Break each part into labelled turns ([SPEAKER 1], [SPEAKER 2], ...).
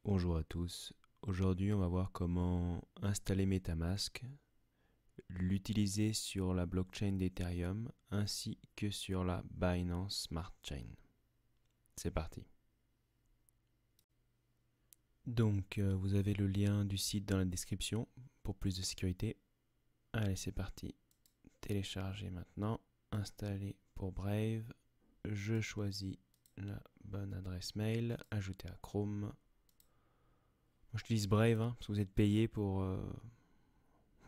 [SPEAKER 1] Bonjour à tous. Aujourd'hui, on va voir comment installer MetaMask, l'utiliser sur la blockchain d'Ethereum ainsi que sur la Binance Smart Chain. C'est parti. Donc, vous avez le lien du site dans la description pour plus de sécurité. Allez, c'est parti. Télécharger maintenant. Installer pour Brave. Je choisis la bonne adresse mail. Ajouter à Chrome. Moi, j'utilise Brave parce que vous êtes payé pour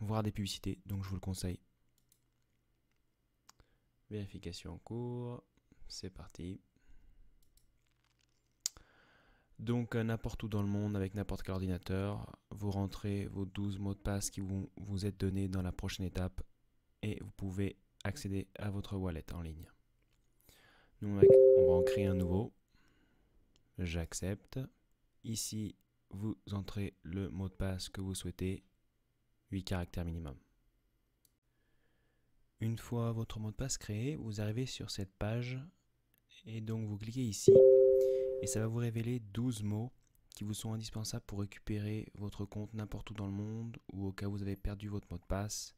[SPEAKER 1] voir des publicités, donc je vous le conseille. Vérification en cours, c'est parti. Donc n'importe où dans le monde, avec n'importe quel ordinateur, vous rentrez vos 12 mots de passe qui vont vous être donnés dans la prochaine étape et vous pouvez accéder à votre wallet en ligne. Nous, on va en créer un nouveau. J'accepte. Ici, vous entrez le mot de passe que vous souhaitez, 8 caractères minimum. Une fois votre mot de passe créé, vous arrivez sur cette page et donc vous cliquez ici et ça va vous révéler 12 mots qui vous sont indispensables pour récupérer votre compte n'importe où dans le monde ou au cas où vous avez perdu votre mot de passe.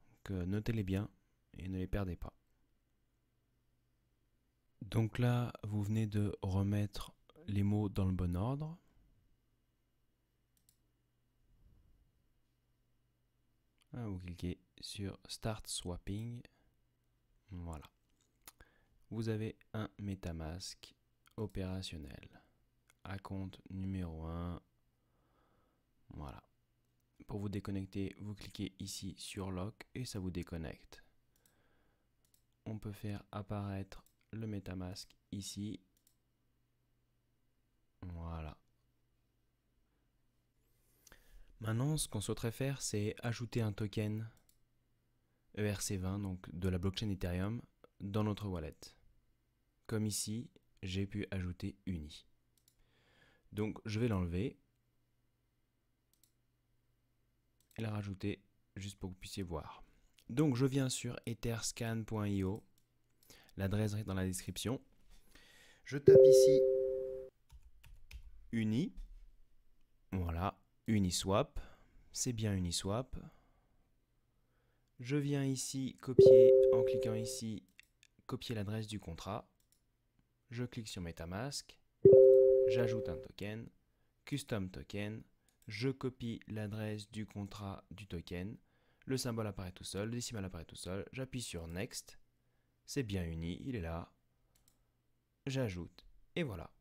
[SPEAKER 1] Donc notez-les bien et ne les perdez pas. Donc là, vous venez de remettre les mots dans le bon ordre. Vous cliquez sur Start Swapping. Voilà. Vous avez un MetaMask opérationnel. À compte numéro 1. Voilà. Pour vous déconnecter, vous cliquez ici sur Lock et ça vous déconnecte. On peut faire apparaître le MetaMask ici. Voilà. Maintenant, ce qu'on souhaiterait faire, c'est ajouter un token ERC20, donc de la blockchain Ethereum, dans notre wallet. Comme ici, j'ai pu ajouter Uni. Donc, je vais l'enlever et la rajouter juste pour que vous puissiez voir. Donc, je viens sur etherscan.io. L'adresse est dans la description. Je tape ici Uni. Voilà, Uniswap. C'est bien Uniswap. Je viens ici copier, en cliquant ici, copier l'adresse du contrat. Je clique sur MetaMask. J'ajoute un token. Custom token. Je copie l'adresse du contrat du token. Le symbole apparaît tout seul, le décimal apparaît tout seul. J'appuie sur Next. C'est bien uni, il est là. J'ajoute. Et voilà.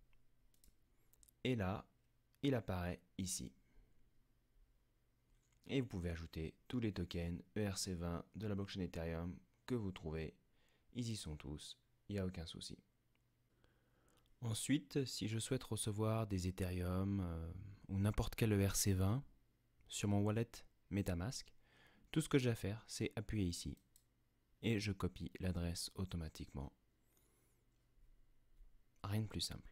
[SPEAKER 1] Et là, il apparaît ici. Et vous pouvez ajouter tous les tokens ERC20 de la blockchain Ethereum que vous trouvez. Ils y sont tous, il n'y a aucun souci. Ensuite, si je souhaite recevoir des Ethereum ou n'importe quel ERC20 sur mon wallet MetaMask, tout ce que j'ai à faire, c'est appuyer ici et je copie l'adresse automatiquement. Rien de plus simple.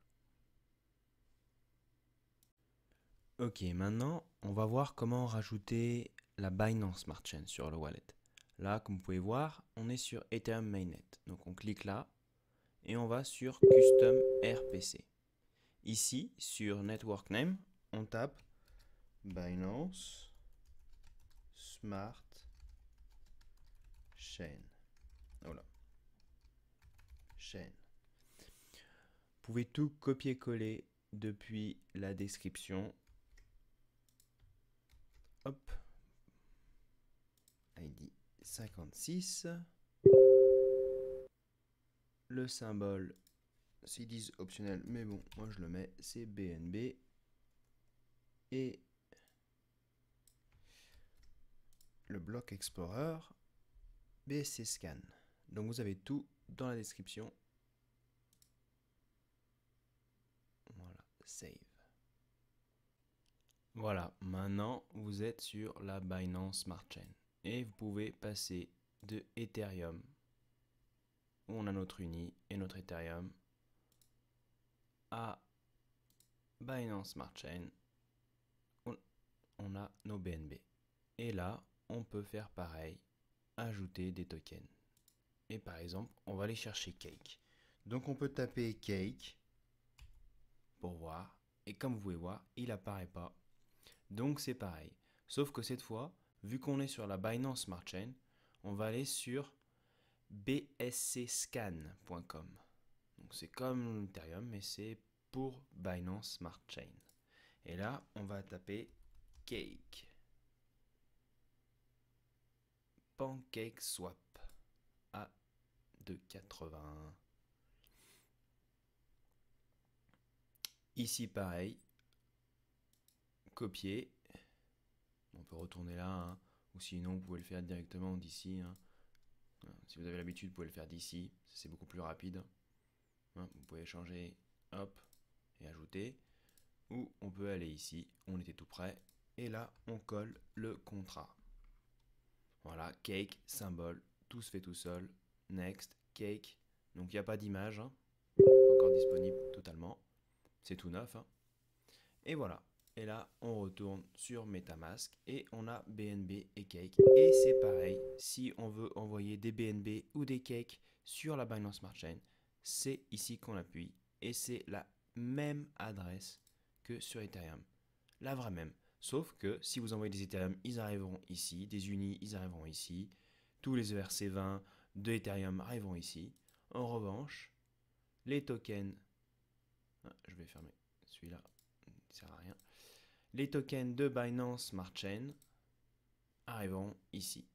[SPEAKER 1] Ok, maintenant, on va voir comment rajouter la Binance Smart Chain sur le wallet. Là, comme vous pouvez voir, on est sur Ethereum Mainnet. Donc on clique là et on va sur Custom RPC. Ici, sur Network Name, on tape Binance Smart Chain. Voilà. Chain. Vous pouvez tout copier-coller depuis la description. Hop. ID 56. Le symbole, s'ils disent optionnel, mais bon, moi je le mets, c'est BNB. Et le bloc Explorer, BSC Scan. Donc vous avez tout dans la description. Voilà, save. Voilà, maintenant vous êtes sur la Binance Smart Chain. Et vous pouvez passer de Ethereum, où on a notre Uni et notre Ethereum, à Binance Smart Chain, où on a nos BNB. Et là, on peut faire pareil, ajouter des tokens. Et par exemple, on va aller chercher Cake. Donc on peut taper Cake pour voir. et comme vous pouvez voir, il n'apparaît pas. Donc c'est pareil. Sauf que cette fois, vu qu'on est sur la Binance Smart Chain, on va aller sur bscscan.com. Donc c'est comme Ethereum, mais c'est pour Binance Smart Chain. Et là, on va taper Cake. Pancake Swap à 2,80. Ici, pareil. Copier. On peut retourner là, hein. Ou sinon, vous pouvez le faire directement d'ici. Hein. Si vous avez l'habitude, vous pouvez le faire d'ici. C'est beaucoup plus rapide. Hein. Vous pouvez changer, hop, et ajouter. Ou on peut aller ici. On était tout près. Et là, on colle le contrat. Voilà, cake, symbole, tout se fait tout seul. Next, cake. Donc il n'y a pas d'image, hein. Encore disponible totalement. C'est tout neuf. Hein. Et voilà. Et là, on retourne sur MetaMask et on a BNB et Cake. Et c'est pareil, si on veut envoyer des BNB ou des Cake sur la Binance Smart Chain, c'est ici qu'on appuie et c'est la même adresse que sur Ethereum. La vraie même. Sauf que si vous envoyez des Ethereum, ils arriveront ici. Des Unis, ils arriveront ici. Tous les ERC20 de Ethereum arriveront ici. En revanche, les tokens... Ah, je vais fermer celui-là, il ne sert à rien. Les tokens de Binance Smart Chain arriveront ici.